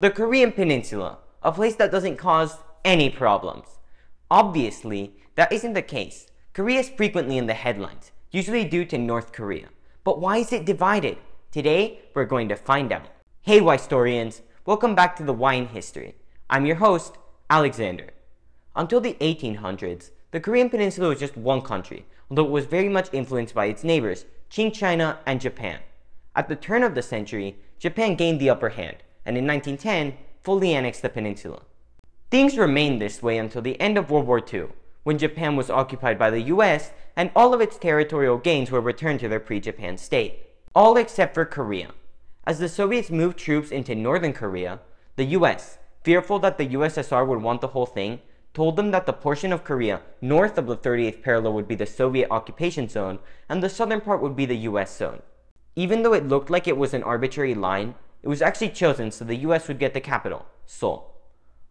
The Korean Peninsula, a place that doesn't cause any problems. Obviously, that isn't the case. Korea is frequently in the headlines, usually due to North Korea. But why is it divided? Today, we're going to find out. Hey Wistorians, welcome back to the Why in History. I'm your host, Alexander. Until the 1800s, the Korean Peninsula was just one country, although it was very much influenced by its neighbors, Qing China and Japan. At the turn of the century, Japan gained the upper hand, and in 1910, fully annexed the peninsula. Things remained this way until the end of World War II, when Japan was occupied by the US and all of its territorial gains were returned to their pre-Japan state. All except for Korea. As the Soviets moved troops into northern Korea, the US, fearful that the USSR would want the whole thing, told them that the portion of Korea north of the 38th parallel would be the Soviet occupation zone and the southern part would be the US zone. Even though it looked like it was an arbitrary line, it was actually chosen so the US would get the capital, Seoul.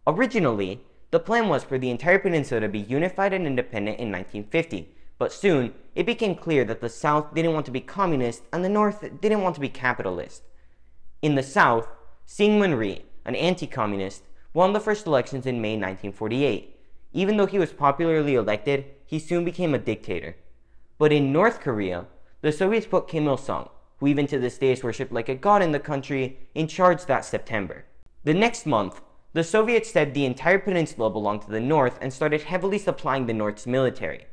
Originally, the plan was for the entire peninsula to be unified and independent in 1950, but soon it became clear that the South didn't want to be communist and the North didn't want to be capitalist. In the South, Syngman Rhee, an anti-communist, won the first elections in May 1948. Even though he was popularly elected, he soon became a dictator. But in North Korea, the Soviets put Kim Il-sung, who even to this day is worshipped like a god in the country, in charge that September. The next month, the Soviets said the entire peninsula belonged to the North and started heavily supplying the North's military.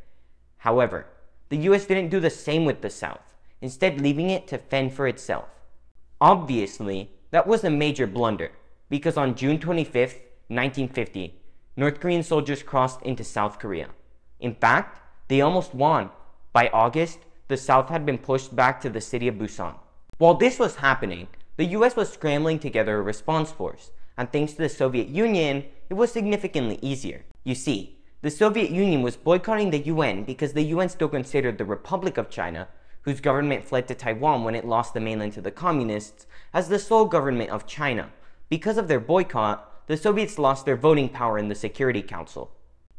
However, the US didn't do the same with the South, instead leaving it to fend for itself. Obviously, that was a major blunder, because on June 25, 1950, North Korean soldiers crossed into South Korea. In fact, they almost won. By August, the South had been pushed back to the city of Busan. While this was happening, the US was scrambling together a response force, and thanks to the Soviet Union, it was significantly easier. You see, the Soviet Union was boycotting the UN because the UN still considered the Republic of China, whose government fled to Taiwan when it lost the mainland to the communists, as the sole government of China. Because of their boycott, the Soviets lost their voting power in the Security Council.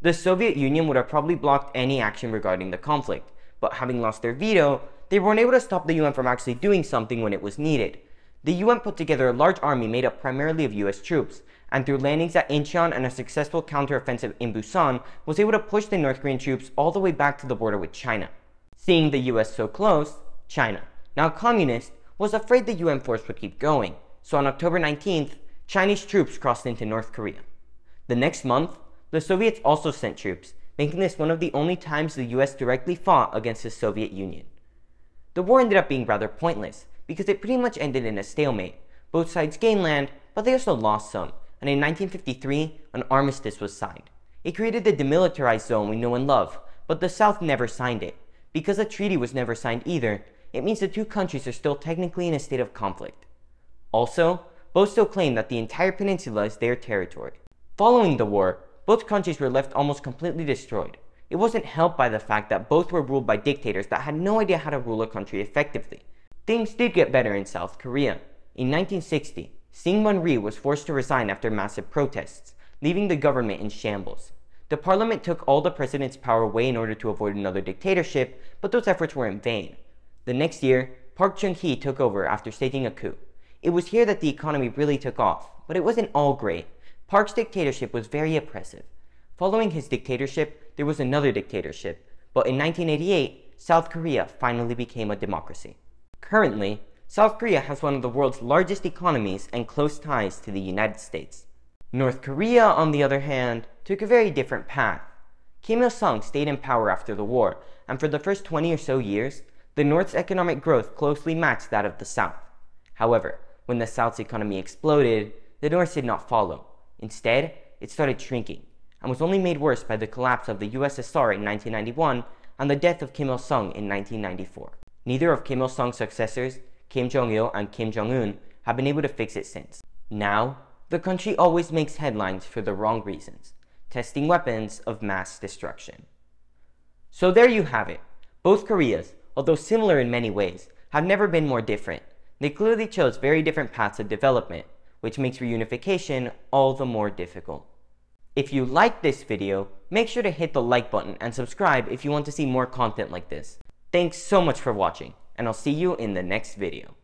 The Soviet Union would have probably blocked any action regarding the conflict, but having lost their veto, they weren't able to stop the UN from actually doing something when it was needed. The UN put together a large army made up primarily of US troops, and through landings at Incheon and a successful counteroffensive in Busan, was able to push the North Korean troops all the way back to the border with China. Seeing the US so close, China, now communist, was afraid the UN force would keep going, so on October 19th, Chinese troops crossed into North Korea. The next month, the Soviets also sent troops, making this one of the only times the US directly fought against the Soviet Union. The war ended up being rather pointless, because it pretty much ended in a stalemate. Both sides gained land, but they also lost some, and in 1953, an armistice was signed. It created the Demilitarized Zone we know and love, but the South never signed it. Because a treaty was never signed either, it means the two countries are still technically in a state of conflict. Also, both still claim that the entire peninsula is their territory. Following the war, both countries were left almost completely destroyed. It wasn't helped by the fact that both were ruled by dictators that had no idea how to rule a country effectively. Things did get better in South Korea. In 1960, Syngman Rhee was forced to resign after massive protests, leaving the government in shambles. The parliament took all the president's power away in order to avoid another dictatorship, but those efforts were in vain. The next year, Park Chung-hee took over after staging a coup. It was here that the economy really took off, but it wasn't all great. Park's dictatorship was very oppressive. Following his dictatorship, there was another dictatorship, but in 1988, South Korea finally became a democracy. Currently, South Korea has one of the world's largest economies and close ties to the United States. North Korea, on the other hand, took a very different path. Kim Il-sung stayed in power after the war, and for the first 20 or so years, the North's economic growth closely matched that of the South. However, when the South's economy exploded, the North did not follow. Instead, it started shrinking, and was only made worse by the collapse of the USSR in 1991 and the death of Kim Il-sung in 1994. Neither of Kim Il-sung's successors, Kim Jong-il and Kim Jong-un, have been able to fix it since. Now, the country always makes headlines for the wrong reasons, testing weapons of mass destruction. So there you have it. Both Koreas, although similar in many ways, have never been more different. They clearly chose very different paths of development, which makes reunification all the more difficult. If you liked this video, make sure to hit the like button and subscribe if you want to see more content like this. Thanks so much for watching, and I'll see you in the next video.